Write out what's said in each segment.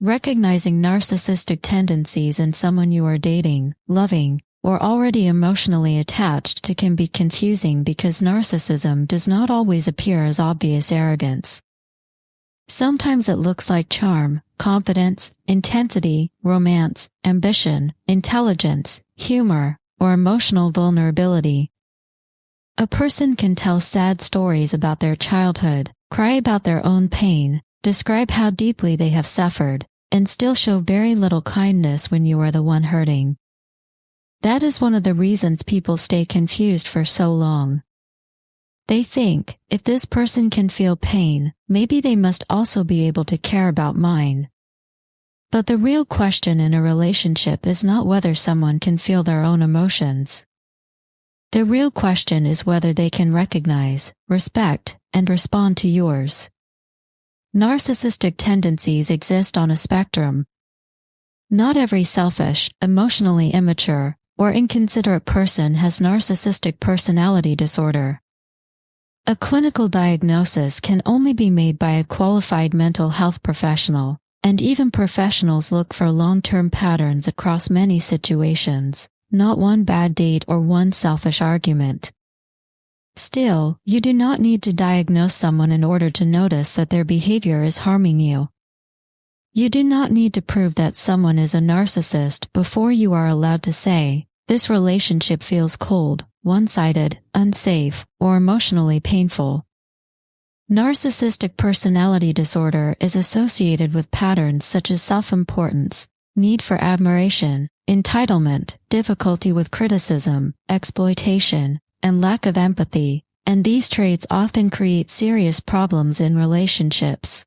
Recognizing narcissistic tendencies in someone you are dating, loving, or already emotionally attached to can be confusing because narcissism does not always appear as obvious arrogance. Sometimes it looks like charm, confidence, intensity, romance, ambition, intelligence, humor, or emotional vulnerability. A person can tell sad stories about their childhood, cry about their own pain, describe how deeply they have suffered, and still show very little kindness when you are the one hurting. That is one of the reasons people stay confused for so long. They think, if this person can feel pain, maybe they must also be able to care about mine. But the real question in a relationship is not whether someone can feel their own emotions. The real question is whether they can recognize, respect, and respond to yours. Narcissistic tendencies exist on a spectrum. Not every selfish, emotionally immature, or inconsiderate person has narcissistic personality disorder. A clinical diagnosis can only be made by a qualified mental health professional, and even professionals look for long-term patterns across many situations, not one bad date or one selfish argument. Still, you do not need to diagnose someone in order to notice that their behavior is harming you. You do not need to prove that someone is a narcissist before you are allowed to say, this relationship feels cold, one-sided, unsafe, or emotionally painful. Narcissistic personality disorder is associated with patterns such as self-importance, need for admiration, entitlement, difficulty with criticism, exploitation, and lack of empathy, and these traits often create serious problems in relationships.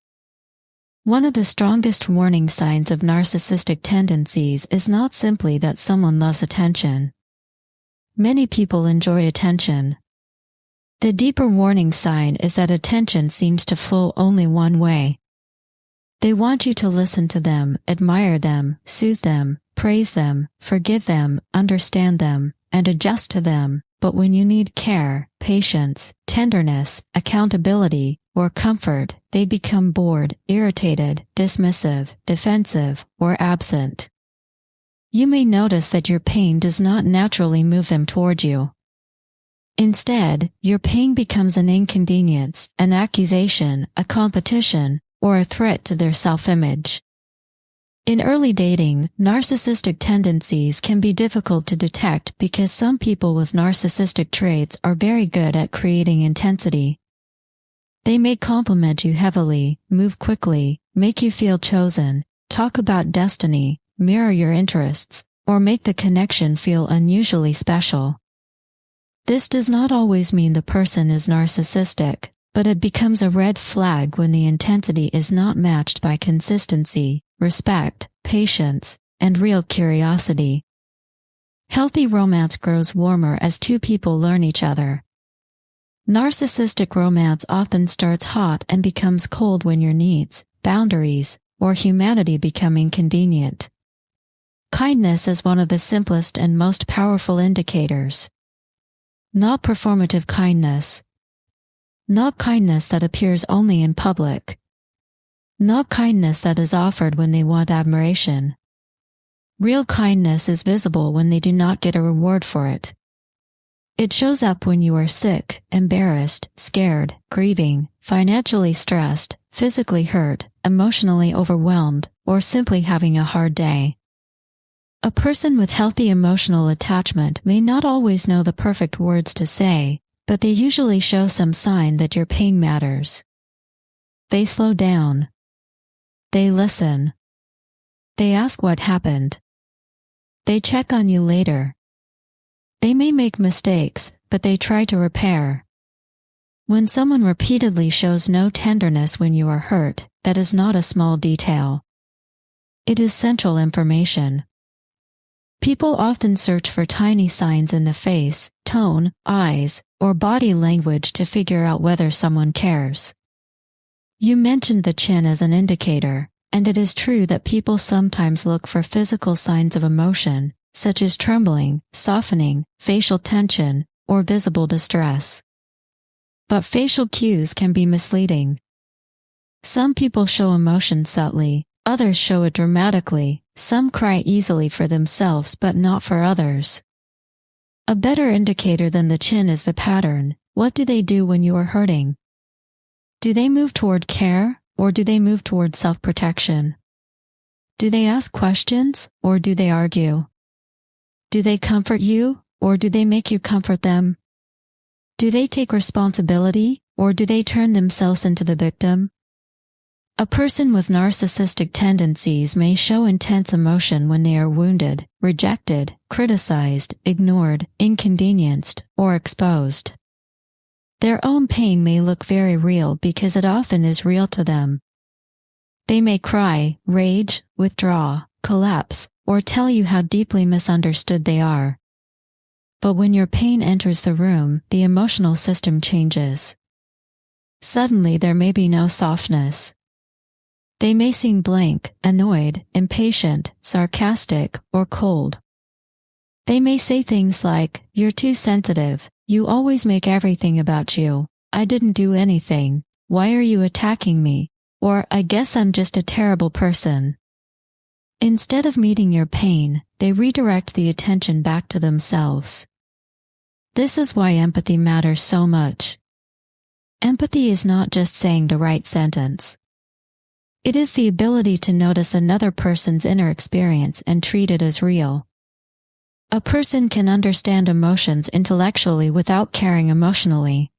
One of the strongest warning signs of narcissistic tendencies is not simply that someone loves attention. Many people enjoy attention. The deeper warning sign is that attention seems to flow only one way. They want you to listen to them, admire them, soothe them, praise them, forgive them, understand them, and adjust to them, but when you need care, patience, tenderness, accountability, or comfort, they become bored, irritated, dismissive, defensive, or absent. You may notice that your pain does not naturally move them toward you. Instead, your pain becomes an inconvenience, an accusation, a competition, or a threat to their self-image. In early dating, narcissistic tendencies can be difficult to detect because some people with narcissistic traits are very good at creating intensity. They may compliment you heavily, move quickly, make you feel chosen, talk about destiny, mirror your interests, or make the connection feel unusually special. This does not always mean the person is narcissistic, but it becomes a red flag when the intensity is not matched by consistency, respect, patience, and real curiosity. Healthy romance grows warmer as two people learn each other. Narcissistic romance often starts hot and becomes cold when your needs, boundaries, or humanity become inconvenient. Kindness is one of the simplest and most powerful indicators. Not performative kindness. Not kindness that appears only in public. Not kindness that is offered when they want admiration. Real kindness is visible when they do not get a reward for it. It shows up when you are sick, embarrassed, scared, grieving, financially stressed, physically hurt, emotionally overwhelmed, or simply having a hard day. A person with healthy emotional attachment may not always know the perfect words to say, but they usually show some sign that your pain matters. They slow down. They listen. They ask what happened. They check on you later. They may make mistakes, but they try to repair. When someone repeatedly shows no tenderness when you are hurt, that is not a small detail. It is central information. People often search for tiny signs in the face, tone, eyes, or body language to figure out whether someone cares. You mentioned the chin as an indicator, and it is true that people sometimes look for physical signs of emotion, such as trembling, softening, facial tension, or visible distress. But facial cues can be misleading. Some people show emotion subtly, Others show it dramatically. Some cry easily for themselves but not for others. A better indicator than the chin is the pattern. What do they do when you are hurting? Do they move toward care, or do they move toward self-protection? Do they ask questions, or do they argue? Do they comfort you, or do they make you comfort them? Do they take responsibility, or do they turn themselves into the victim? A person with narcissistic tendencies may show intense emotion when they are wounded, rejected, criticized, ignored, inconvenienced, or exposed. Their own pain may look very real because it often is real to them. They may cry, rage, withdraw, collapse, or tell you how deeply misunderstood they are. But when your pain enters the room, the emotional system changes. Suddenly there may be no softness. They may seem blank, annoyed, impatient, sarcastic, or cold. They may say things like, "You're too sensitive, you always make everything about you, I didn't do anything, why are you attacking me?" Or, "I guess I'm just a terrible person." Instead of meeting your pain, they redirect the attention back to themselves. This is why empathy matters so much. Empathy is not just saying the right sentence. It is the ability to notice another person's inner experience and treat it as real. A person can understand emotions intellectually without caring emotionally.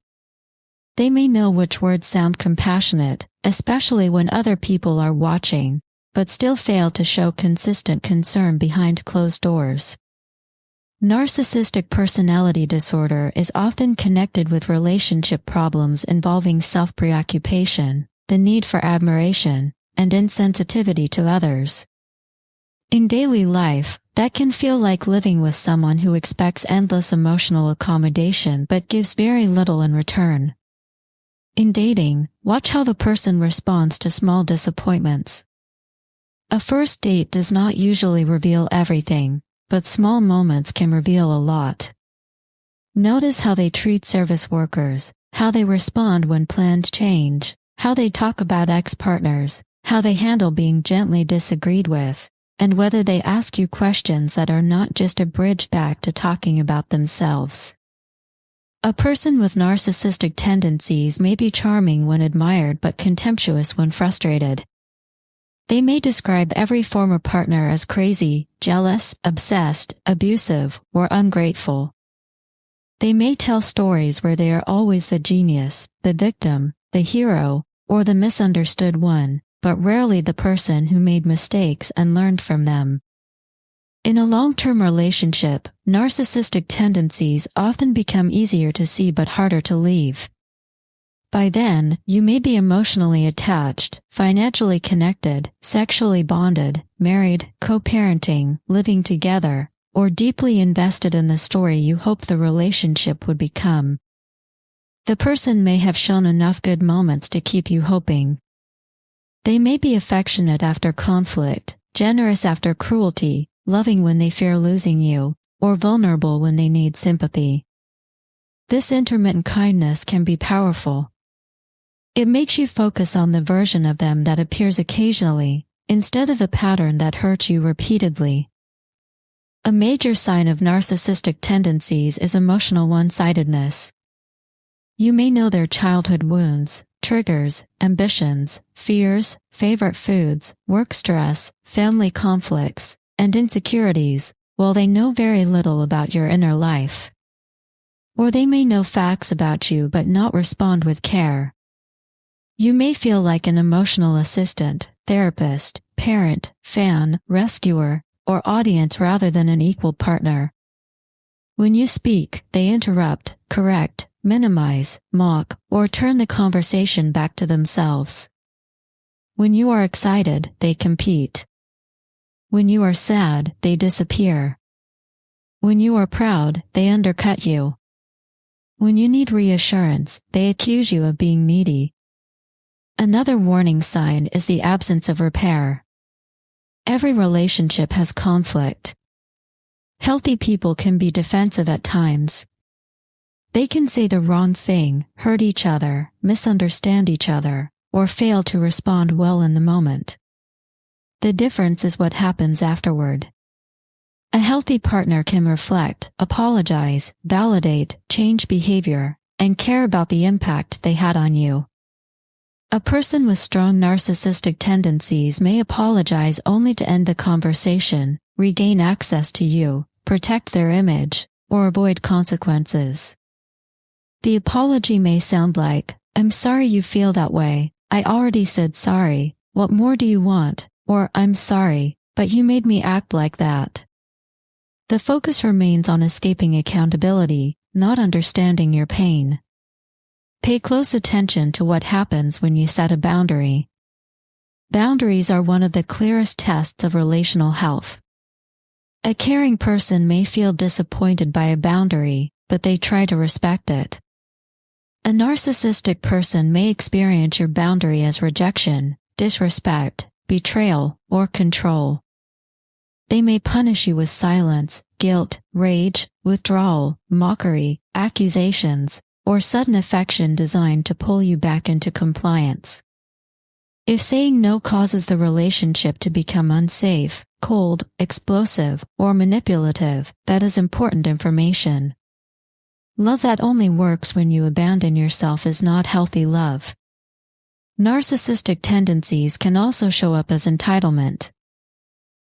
They may know which words sound compassionate, especially when other people are watching, but still fail to show consistent concern behind closed doors. Narcissistic personality disorder is often connected with relationship problems involving self-preoccupation, the need for admiration, and insensitivity to others. In daily life, that can feel like living with someone who expects endless emotional accommodation but gives very little in return. In dating, watch how the person responds to small disappointments. A first date does not usually reveal everything, but small moments can reveal a lot. Notice how they treat service workers, how they respond when plans change, how they talk about ex-partners, how they handle being gently disagreed with, and whether they ask you questions that are not just a bridge back to talking about themselves. A person with narcissistic tendencies may be charming when admired but contemptuous when frustrated. They may describe every former partner as crazy, jealous, obsessed, abusive, or ungrateful. They may tell stories where they are always the genius, the victim, the hero, or the misunderstood one, but rarely the person who made mistakes and learned from them. In a long-term relationship, narcissistic tendencies often become easier to see but harder to leave. By then, you may be emotionally attached, financially connected, sexually bonded, married, co-parenting, living together, or deeply invested in the story you hope the relationship would become. The person may have shown enough good moments to keep you hoping. They may be affectionate after conflict, generous after cruelty, loving when they fear losing you, or vulnerable when they need sympathy. This intermittent kindness can be powerful. It makes you focus on the version of them that appears occasionally, instead of the pattern that hurts you repeatedly. A major sign of narcissistic tendencies is emotional one-sidedness. You may know their childhood wounds, triggers, ambitions, fears, favorite foods, work stress, family conflicts, and insecurities, while they know very little about your inner life. Or they may know facts about you but not respond with care. You may feel like an emotional assistant, therapist, parent, fan, rescuer, or audience rather than an equal partner. When you speak, they interrupt, correct, minimize, mock, or turn the conversation back to themselves. When you are excited, they compete. When you are sad, they disappear. When you are proud, they undercut you. When you need reassurance, they accuse you of being needy. Another warning sign is the absence of repair. Every relationship has conflict. Healthy people can be defensive at times. They can say the wrong thing, hurt each other, misunderstand each other, or fail to respond well in the moment. The difference is what happens afterward. A healthy partner can reflect, apologize, validate, change behavior, and care about the impact they had on you. A person with strong narcissistic tendencies may apologize only to end the conversation, regain access to you, protect their image, or avoid consequences. The apology may sound like, "I'm sorry you feel that way, I already said sorry, what more do you want?" Or, "I'm sorry, but you made me act like that." The focus remains on escaping accountability, not understanding your pain. Pay close attention to what happens when you set a boundary. Boundaries are one of the clearest tests of relational health. A caring person may feel disappointed by a boundary, but they try to respect it. A narcissistic person may experience your boundary as rejection, disrespect, betrayal, or control. They may punish you with silence, guilt, rage, withdrawal, mockery, accusations, or sudden affection designed to pull you back into compliance. If saying no causes the relationship to become unsafe, cold, explosive, or manipulative, that is important information. Love that only works when you abandon yourself is not healthy love. Narcissistic tendencies can also show up as entitlement.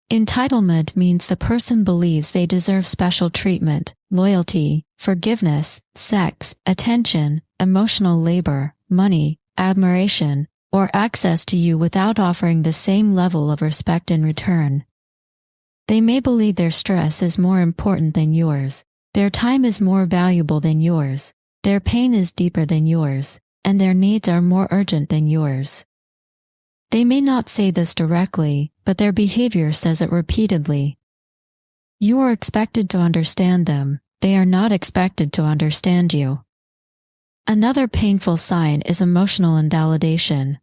Entitlement means the person believes they deserve special treatment, loyalty, forgiveness, sex, attention, emotional labor, money, admiration, or access to you without offering the same level of respect in return. They may believe their stress is more important than yours, their time is more valuable than yours, their pain is deeper than yours, and their needs are more urgent than yours. They may not say this directly, but their behavior says it repeatedly. You are expected to understand them, they are not expected to understand you. Another painful sign is emotional invalidation.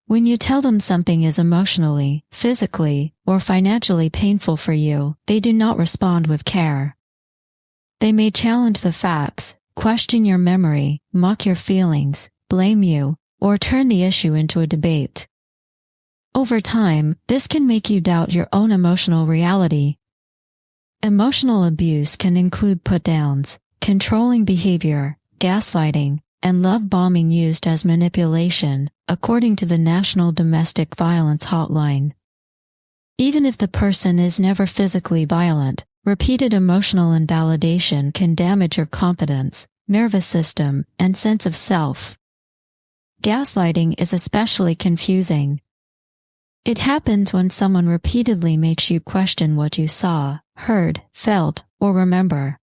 When you tell them something is emotionally, physically, or financially painful for you, they do not respond with care. They may challenge the facts, question your memory, mock your feelings, blame you, or turn the issue into a debate. Over time, this can make you doubt your own emotional reality. Emotional abuse can include put-downs, controlling behavior, gaslighting, and love bombing used as manipulation, according to the National Domestic Violence Hotline. Even if the person is never physically violent, repeated emotional invalidation can damage your confidence, nervous system, and sense of self. Gaslighting is especially confusing. It happens when someone repeatedly makes you question what you saw, heard, felt, or remember.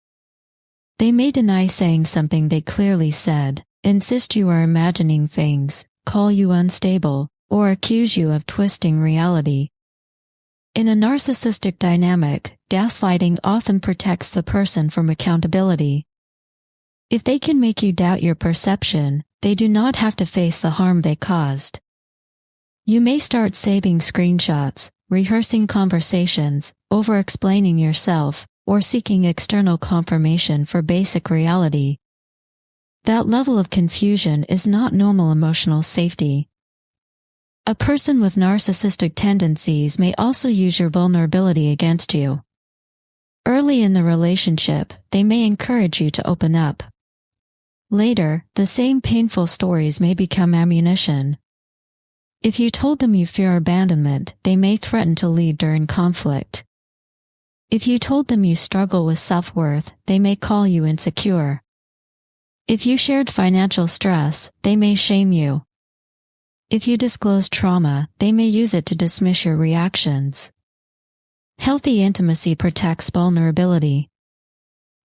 They may deny saying something they clearly said, insist you are imagining things, call you unstable, or accuse you of twisting reality. In a narcissistic dynamic, gaslighting often protects the person from accountability. If they can make you doubt your perception, they do not have to face the harm they caused. You may start saving screenshots, rehearsing conversations, over-explaining yourself, or seeking external confirmation for basic reality. That level of confusion is not normal emotional safety. A person with narcissistic tendencies may also use your vulnerability against you. Early in the relationship, they may encourage you to open up. Later, the same painful stories may become ammunition. If you told them you fear abandonment, they may threaten to leave during conflict. If you told them you struggle with self-worth, they may call you insecure. If you shared financial stress, they may shame you. If you disclose trauma, they may use it to dismiss your reactions. Healthy intimacy protects vulnerability.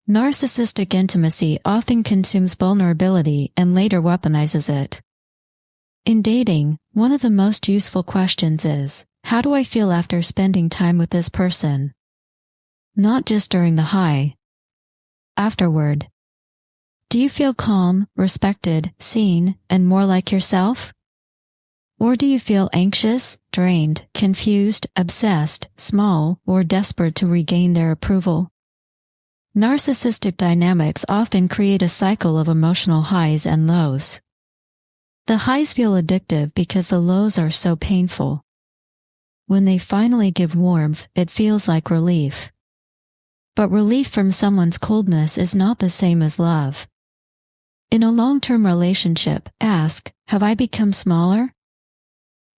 Narcissistic intimacy often consumes vulnerability and later weaponizes it. In dating, one of the most useful questions is, how do I feel after spending time with this person? Not just during the high. Afterward. Do you feel calm, respected, seen, and more like yourself? Or do you feel anxious, drained, confused, obsessed, small, or desperate to regain their approval? Narcissistic dynamics often create a cycle of emotional highs and lows. The highs feel addictive because the lows are so painful. when they finally give warmth, it feels like relief. But relief from someone's coldness is not the same as love. In a long-term relationship, ask, have I become smaller?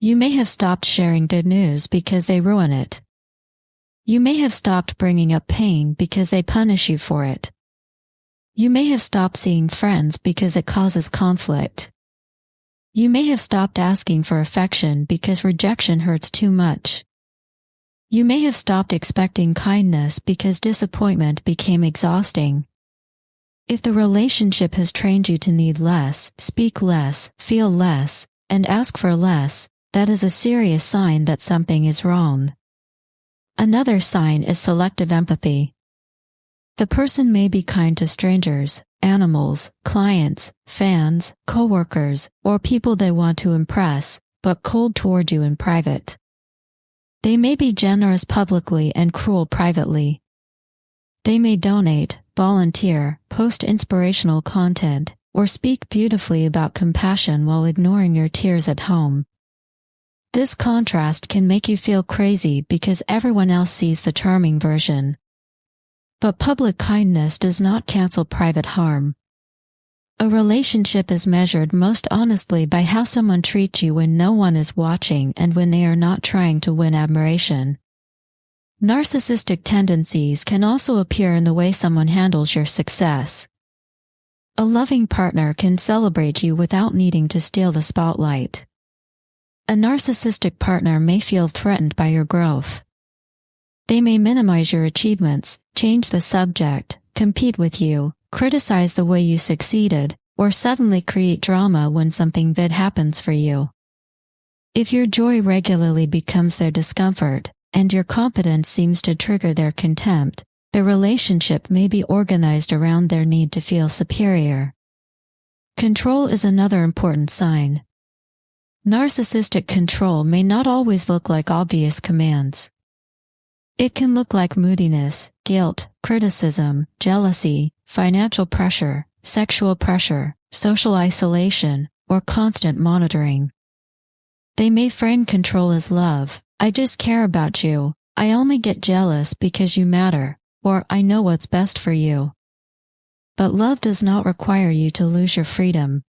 You may have stopped sharing good news because they ruin it. You may have stopped bringing up pain because they punish you for it. You may have stopped seeing friends because it causes conflict. You may have stopped asking for affection because rejection hurts too much. You may have stopped expecting kindness because disappointment became exhausting. If the relationship has trained you to need less, speak less, feel less, and ask for less, that is a serious sign that something is wrong. Another sign is selective empathy. The person may be kind to strangers, animals, clients, fans, coworkers, or people they want to impress, but cold toward you in private. They may be generous publicly and cruel privately. They may donate, volunteer, post inspirational content, or speak beautifully about compassion while ignoring your tears at home. This contrast can make you feel crazy because everyone else sees the charming version. But public kindness does not cancel private harm. A relationship is measured most honestly by how someone treats you when no one is watching and when they are not trying to win admiration. Narcissistic tendencies can also appear in the way someone handles your success. A loving partner can celebrate you without needing to steal the spotlight. A narcissistic partner may feel threatened by your growth. They may minimize your achievements, change the subject, compete with you, criticize the way you succeeded, or suddenly create drama when something bad happens for you. If your joy regularly becomes their discomfort, and your competence seems to trigger their contempt, the relationship may be organized around their need to feel superior. Control is another important sign. Narcissistic control may not always look like obvious commands. It can look like moodiness, guilt, criticism, jealousy, financial pressure, sexual pressure, social isolation, or constant monitoring. They may frame control as love. I just care about you. I only get jealous because you matter, or I know what's best for you. But love does not require you to lose your freedom.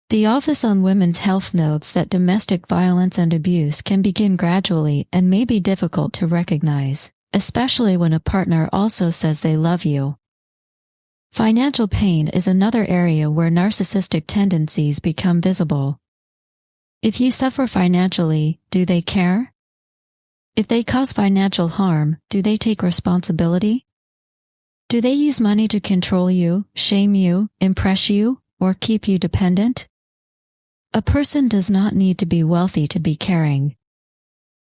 The Office on Women's Health notes that domestic violence and abuse can begin gradually and may be difficult to recognize, especially when a partner also says they love you. Financial pain is another area where narcissistic tendencies become visible. If you suffer financially, do they care? If they cause financial harm, do they take responsibility? Do they use money to control you, shame you, impress you, or keep you dependent? A person does not need to be wealthy to be caring.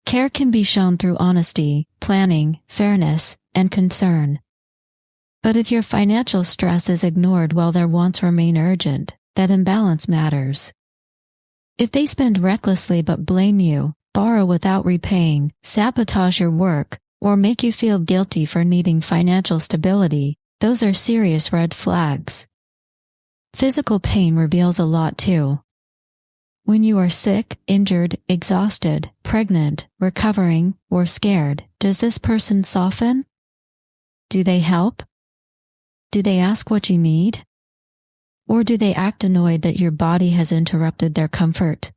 Care can be shown through honesty, planning, fairness, and concern. But if your financial stress is ignored while their wants remain urgent, that imbalance matters. If they spend recklessly but blame you, borrow without repaying, sabotage your work, or make you feel guilty for needing financial stability, those are serious red flags. Physical pain reveals a lot too. When you are sick, injured, exhausted, pregnant, recovering, or scared, does this person soften? Do they help? Do they ask what you need? Or do they act annoyed that your body has interrupted their comfort?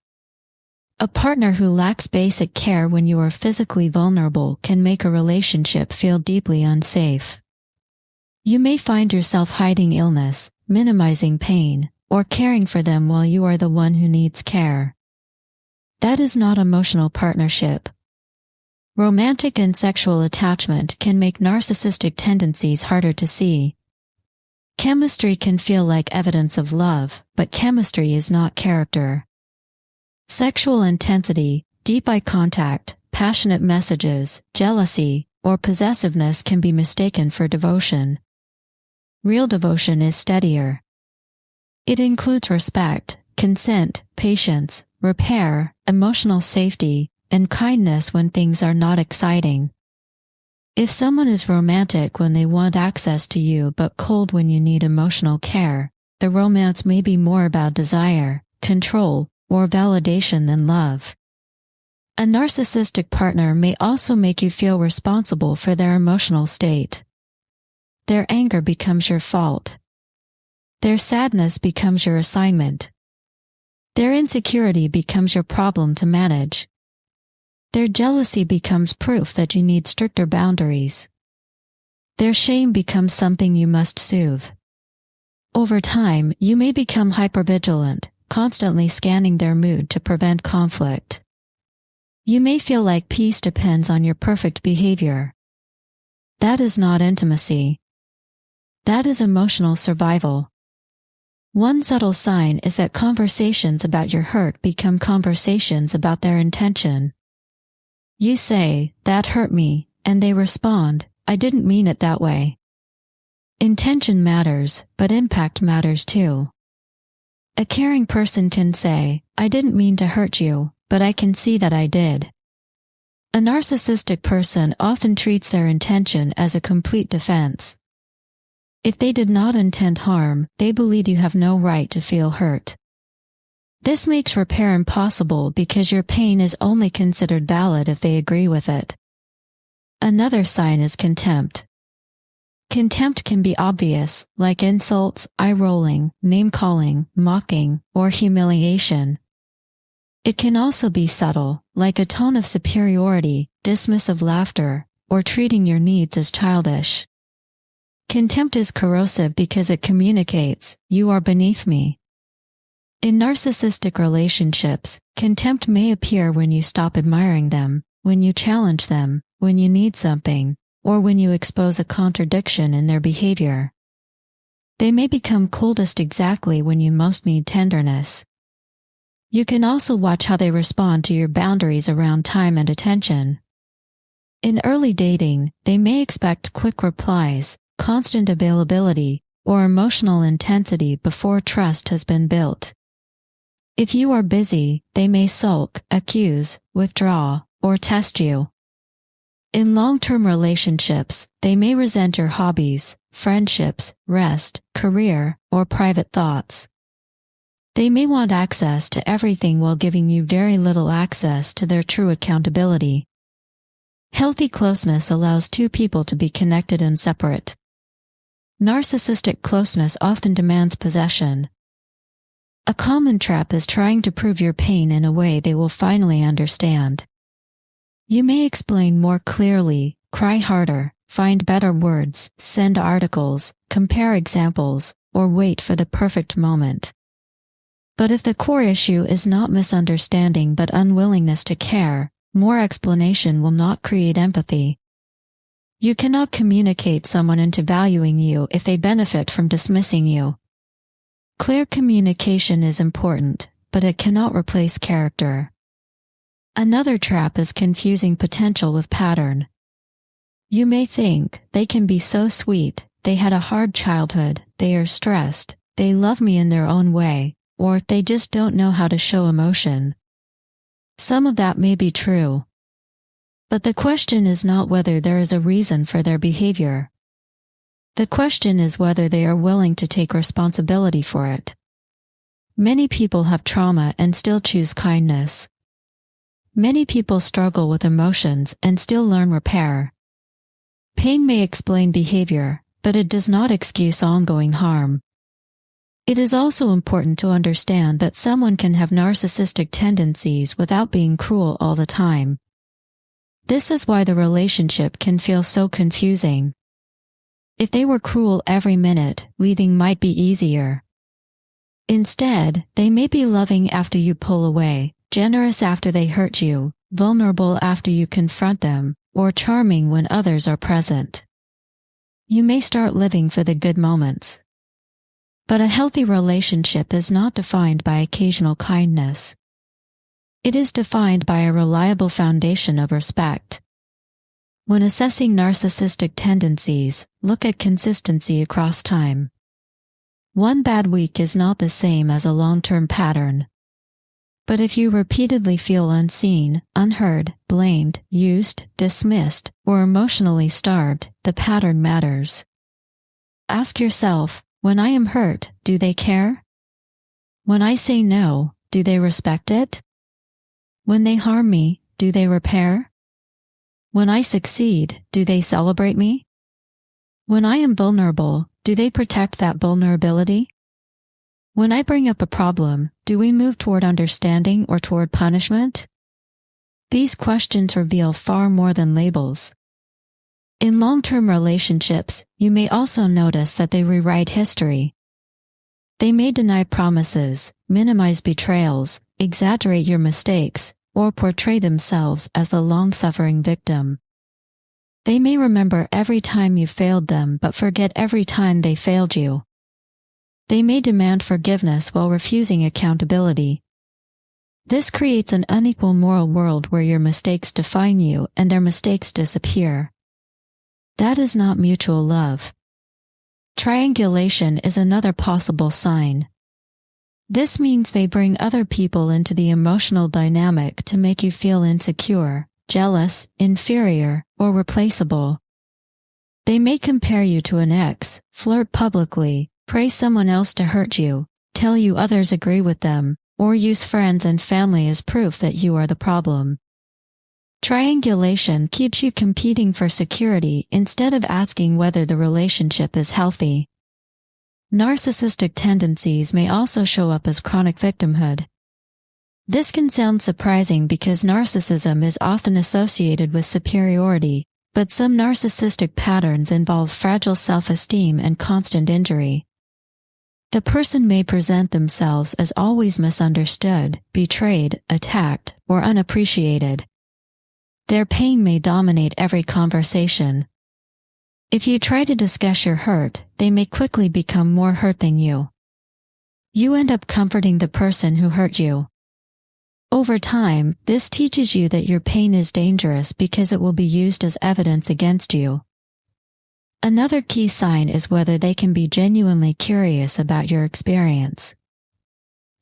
A partner who lacks basic care when you are physically vulnerable can make a relationship feel deeply unsafe. You may find yourself hiding illness, minimizing pain, or caring for them while you are the one who needs care. That is not emotional partnership. Romantic and sexual attachment can make narcissistic tendencies harder to see. Chemistry can feel like evidence of love, but chemistry is not character. Sexual intensity, deep eye contact, passionate messages, jealousy, or possessiveness can be mistaken for devotion. Real devotion is steadier. It includes respect, consent, patience, repair, emotional safety, and kindness when things are not exciting. If someone is romantic when they want access to you but cold when you need emotional care, the romance may be more about desire, control, or validation than love. A narcissistic partner may also make you feel responsible for their emotional state. Their anger becomes your fault. Their sadness becomes your assignment. Their insecurity becomes your problem to manage. Their jealousy becomes proof that you need stricter boundaries. Their shame becomes something you must soothe. Over time, you may become hypervigilant, constantly scanning their mood to prevent conflict. You may feel like peace depends on your perfect behavior. That is not intimacy. That is emotional survival. One subtle sign is that conversations about your hurt become conversations about their intention. You say, "That hurt me," and they respond, "I didn't mean it that way." Intention matters, but impact matters too. A caring person can say, "I didn't mean to hurt you, but I can see that I did." A narcissistic person often treats their intention as a complete defense. If they did not intend harm, they believe you have no right to feel hurt. This makes repair impossible because your pain is only considered valid if they agree with it. Another sign is contempt. Contempt can be obvious, like insults, eye-rolling, name-calling, mocking, or humiliation. It can also be subtle, like a tone of superiority, dismissive laughter, or treating your needs as childish. Contempt is corrosive because it communicates, "You are beneath me." In narcissistic relationships, contempt may appear when you stop admiring them, when you challenge them, when you need something, or when you expose a contradiction in their behavior. They may become coldest exactly when you most need tenderness. You can also watch how they respond to your boundaries around time and attention. In early dating, they may expect quick replies, constant availability, or emotional intensity before trust has been built. If you are busy, they may sulk, accuse, withdraw, or test you. In long-term relationships, they may resent your hobbies, friendships, rest, career, or private thoughts. They may want access to everything while giving you very little access to their true accountability. Healthy closeness allows two people to be connected and separate. Narcissistic closeness often demands possession. A common trap is trying to prove your pain in a way they will finally understand. You may explain more clearly, cry harder, find better words, send articles, compare examples, or wait for the perfect moment. But if the core issue is not misunderstanding but unwillingness to care, more explanation will not create empathy. You cannot communicate someone into valuing you if they benefit from dismissing you. Clear communication is important, but it cannot replace character. Another trap is confusing potential with pattern. You may think, "They can be so sweet, they had a hard childhood, they are stressed, they love me in their own way," or "they just don't know how to show emotion." Some of that may be true. But the question is not whether there is a reason for their behavior. The question is whether they are willing to take responsibility for it. Many people have trauma and still choose kindness. Many people struggle with emotions and still learn repair. Pain may explain behavior, but it does not excuse ongoing harm. It is also important to understand that someone can have narcissistic tendencies without being cruel all the time. This is why the relationship can feel so confusing. If they were cruel every minute, leaving might be easier. Instead, they may be loving after you pull away, generous after they hurt you, vulnerable after you confront them, or charming when others are present. You may start living for the good moments. But a healthy relationship is not defined by occasional kindness. It is defined by a reliable foundation of respect. When assessing narcissistic tendencies, look at consistency across time. One bad week is not the same as a long-term pattern. But if you repeatedly feel unseen, unheard, blamed, used, dismissed, or emotionally starved, the pattern matters. Ask yourself, when I am hurt, do they care? When I say no, do they respect it? When they harm me, do they repair? When I succeed, do they celebrate me? When I am vulnerable, do they protect that vulnerability? When I bring up a problem, do we move toward understanding or toward punishment? These questions reveal far more than labels. In long-term relationships, you may also notice that they rewrite history. They may deny promises, minimize betrayals, exaggerate your mistakes, or portray themselves as the long-suffering victim. They may remember every time you failed them but forget every time they failed you. They may demand forgiveness while refusing accountability. This creates an unequal moral world where your mistakes define you and their mistakes disappear. That is not mutual love. Triangulation is another possible sign. This means they bring other people into the emotional dynamic to make you feel insecure, jealous, inferior, or replaceable. They may compare you to an ex, flirt publicly, praise someone else to hurt you, tell you others agree with them, or use friends and family as proof that you are the problem. Triangulation keeps you competing for security instead of asking whether the relationship is healthy. Narcissistic tendencies may also show up as chronic victimhood. This can sound surprising because narcissism is often associated with superiority, but some narcissistic patterns involve fragile self-esteem and constant injury. The person may present themselves as always misunderstood, betrayed, attacked, or unappreciated. Their pain may dominate every conversation. If you try to discuss your hurt, they may quickly become more hurt than you. You end up comforting the person who hurt you. Over time, this teaches you that your pain is dangerous because it will be used as evidence against you. Another key sign is whether they can be genuinely curious about your experience.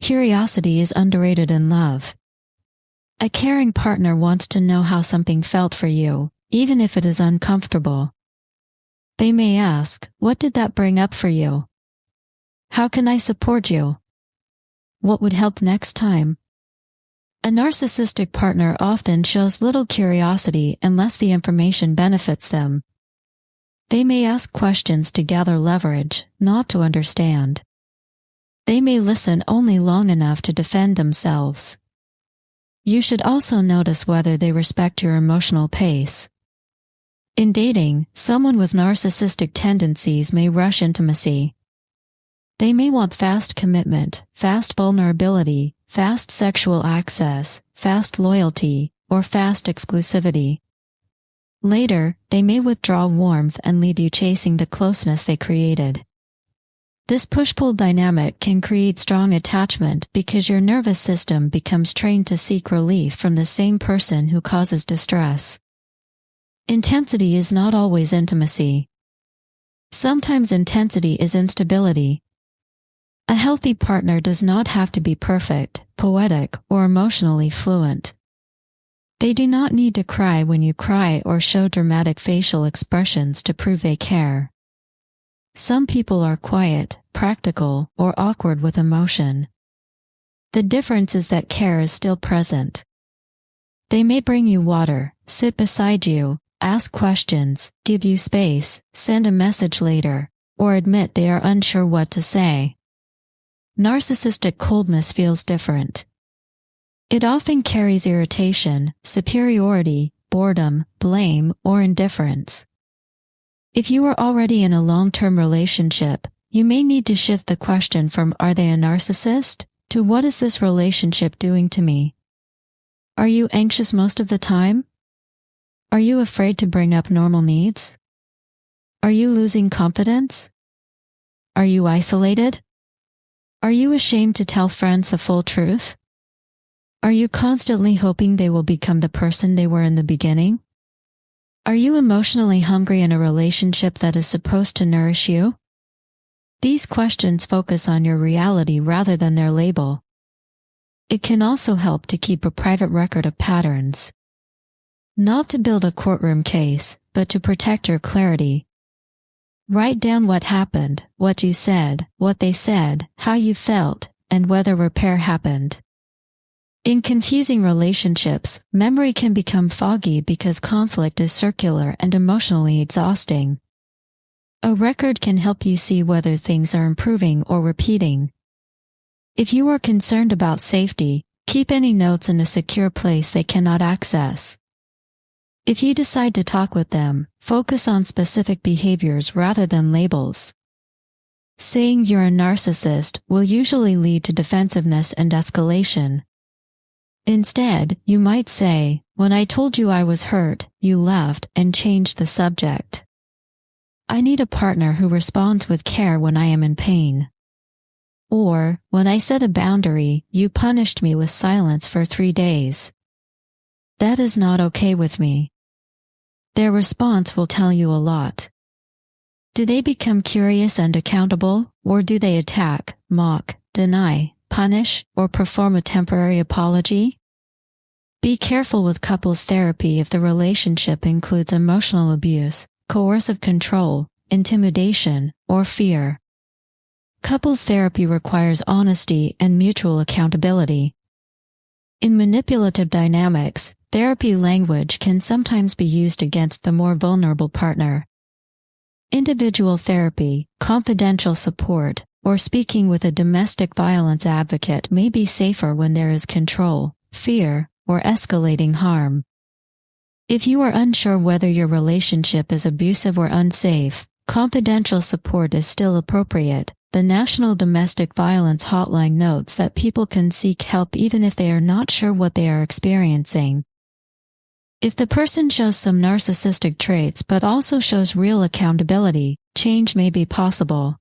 Curiosity is underrated in love. A caring partner wants to know how something felt for you, even if it is uncomfortable. They may ask, "What did that bring up for you? How can I support you? What would help next time?" A narcissistic partner often shows little curiosity unless the information benefits them. They may ask questions to gather leverage, not to understand. They may listen only long enough to defend themselves. You should also notice whether they respect your emotional pace. In dating, someone with narcissistic tendencies may rush intimacy. They may want fast commitment, fast vulnerability, fast sexual access, fast loyalty, or fast exclusivity. Later, they may withdraw warmth and leave you chasing the closeness they created. This push-pull dynamic can create strong attachment because your nervous system becomes trained to seek relief from the same person who causes distress. Intensity is not always intimacy. Sometimes intensity is instability. A healthy partner does not have to be perfect, poetic, or emotionally fluent. They do not need to cry when you cry or show dramatic facial expressions to prove they care. Some people are quiet, practical, or awkward with emotion. The difference is that care is still present. They may bring you water, sit beside you, ask questions, give you space, send a message later, or admit they are unsure what to say. Narcissistic coldness feels different. It often carries irritation, superiority, boredom, blame, or indifference. If you are already in a long-term relationship, you may need to shift the question from "Are they a narcissist?" to "What is this relationship doing to me?" Are you anxious most of the time? Are you afraid to bring up normal needs? Are you losing confidence? Are you isolated? Are you ashamed to tell friends the full truth? Are you constantly hoping they will become the person they were in the beginning? Are you emotionally hungry in a relationship that is supposed to nourish you? These questions focus on your reality rather than their label. It can also help to keep a private record of patterns. Not to build a courtroom case, but to protect your clarity. Write down what happened, what you said, what they said, how you felt, and whether repair happened. In confusing relationships, memory can become foggy because conflict is circular and emotionally exhausting. A record can help you see whether things are improving or repeating. If you are concerned about safety, keep any notes in a secure place they cannot access. If you decide to talk with them, focus on specific behaviors rather than labels. Saying you're a narcissist will usually lead to defensiveness and escalation. Instead, you might say, "When I told you I was hurt, you left and changed the subject. I need a partner who responds with care when I am in pain." Or, "When I set a boundary, you punished me with silence for 3 days. That is not okay with me." Their response will tell you a lot. Do they become curious and accountable, or do they attack, mock, deny, punish, or perform a temporary apology? Be careful with couples therapy if the relationship includes emotional abuse, coercive control, intimidation, or fear. Couples therapy requires honesty and mutual accountability. In manipulative dynamics, therapy language can sometimes be used against the more vulnerable partner. Individual therapy, confidential support, or speaking with a domestic violence advocate may be safer when there is control, fear, or escalating harm. If you are unsure whether your relationship is abusive or unsafe, confidential support is still appropriate. The National Domestic Violence Hotline notes that people can seek help even if they are not sure what they are experiencing. If the person shows some narcissistic traits but also shows real accountability, change may be possible.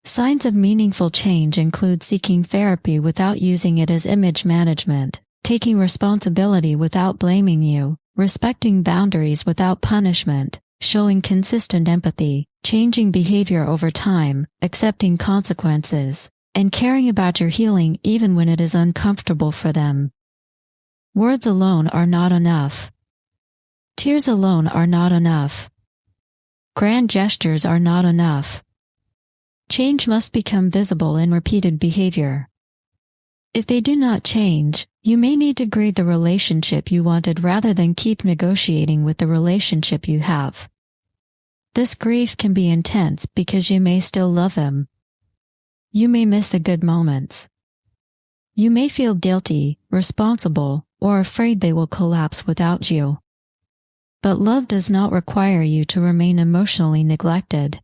Signs of meaningful change include seeking therapy without using it as image management, taking responsibility without blaming you, respecting boundaries without punishment, showing consistent empathy, changing behavior over time, accepting consequences, and caring about your healing even when it is uncomfortable for them. Words alone are not enough. Tears alone are not enough. Grand gestures are not enough. Change must become visible in repeated behavior. If they do not change, you may need to grieve the relationship you wanted rather than keep negotiating with the relationship you have. This grief can be intense because you may still love them. You may miss the good moments. You may feel guilty, responsible, or afraid they will collapse without you. But love does not require you to remain emotionally neglected.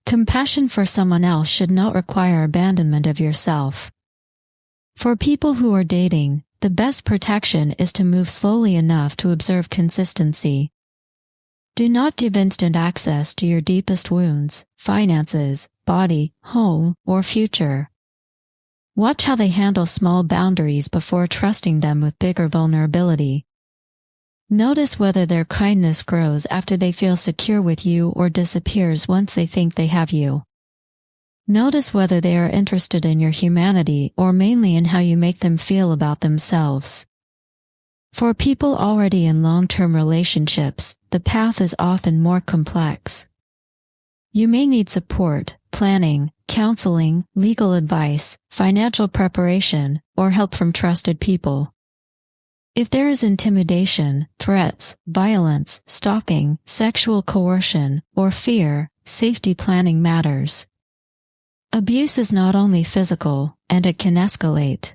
Compassion for someone else should not require abandonment of yourself. For people who are dating, the best protection is to move slowly enough to observe consistency. Do not give instant access to your deepest wounds, finances, body, home, or future. Watch how they handle small boundaries before trusting them with bigger vulnerability. Notice whether their kindness grows after they feel secure with you or disappears once they think they have you. Notice whether they are interested in your humanity or mainly in how you make them feel about themselves. For people already in long-term relationships, the path is often more complex. You may need support, planning, counseling, legal advice, financial preparation, or help from trusted people. If there is intimidation, threats, violence, stalking, sexual coercion, or fear, safety planning matters. Abuse is not only physical, and it can escalate.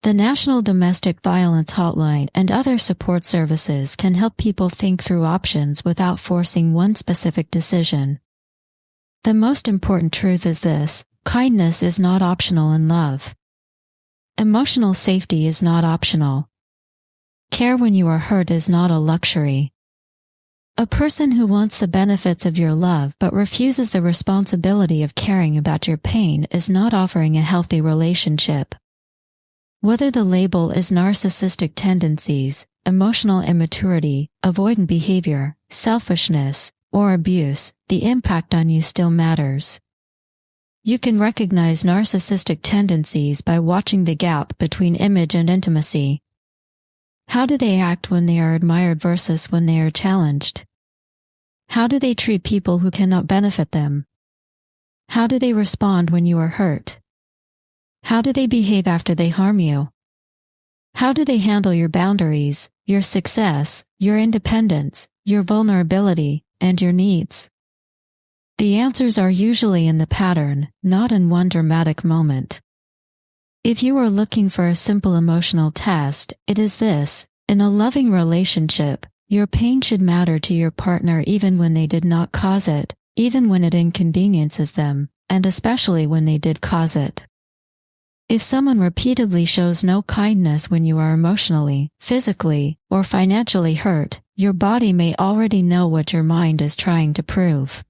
The National Domestic Violence Hotline and other support services can help people think through options without forcing one specific decision. The most important truth is this: kindness is not optional in love. Emotional safety is not optional. Care when you are hurt is not a luxury. A person who wants the benefits of your love but refuses the responsibility of caring about your pain is not offering a healthy relationship. Whether the label is narcissistic tendencies, emotional immaturity, avoidant behavior, selfishness, or abuse, the impact on you still matters. You can recognize narcissistic tendencies by watching the gap between image and intimacy. How do they act when they are admired versus when they are challenged? How do they treat people who cannot benefit them? How do they respond when you are hurt? How do they behave after they harm you? How do they handle your boundaries, your success, your independence, your vulnerability, and your needs? The answers are usually in the pattern, not in one dramatic moment. If you are looking for a simple emotional test, it is this: in a loving relationship, your pain should matter to your partner even when they did not cause it, even when it inconveniences them, and especially when they did cause it. If someone repeatedly shows no kindness when you are emotionally, physically, or financially hurt, your body may already know what your mind is trying to prove.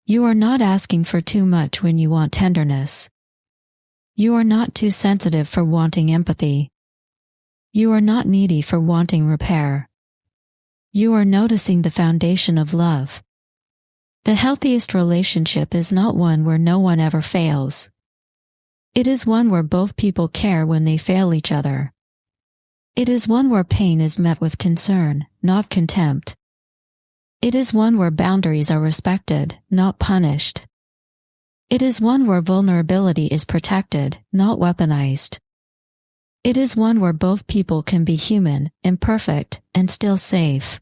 You are not asking for too much when you want tenderness. You are not too sensitive for wanting empathy. You are not needy for wanting repair. You are noticing the foundation of love. The healthiest relationship is not one where no one ever fails. It is one where both people care when they fail each other. It is one where pain is met with concern, not contempt. It is one where boundaries are respected, not punished. It is one where vulnerability is protected, not weaponized. It is one where both people can be human, imperfect, and still safe.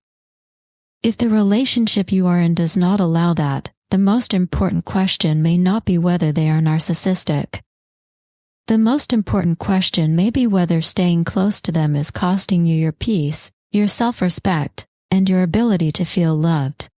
If the relationship you are in does not allow that, the most important question may not be whether they are narcissistic. The most important question may be whether staying close to them is costing you your peace, your self-respect, and your ability to feel loved.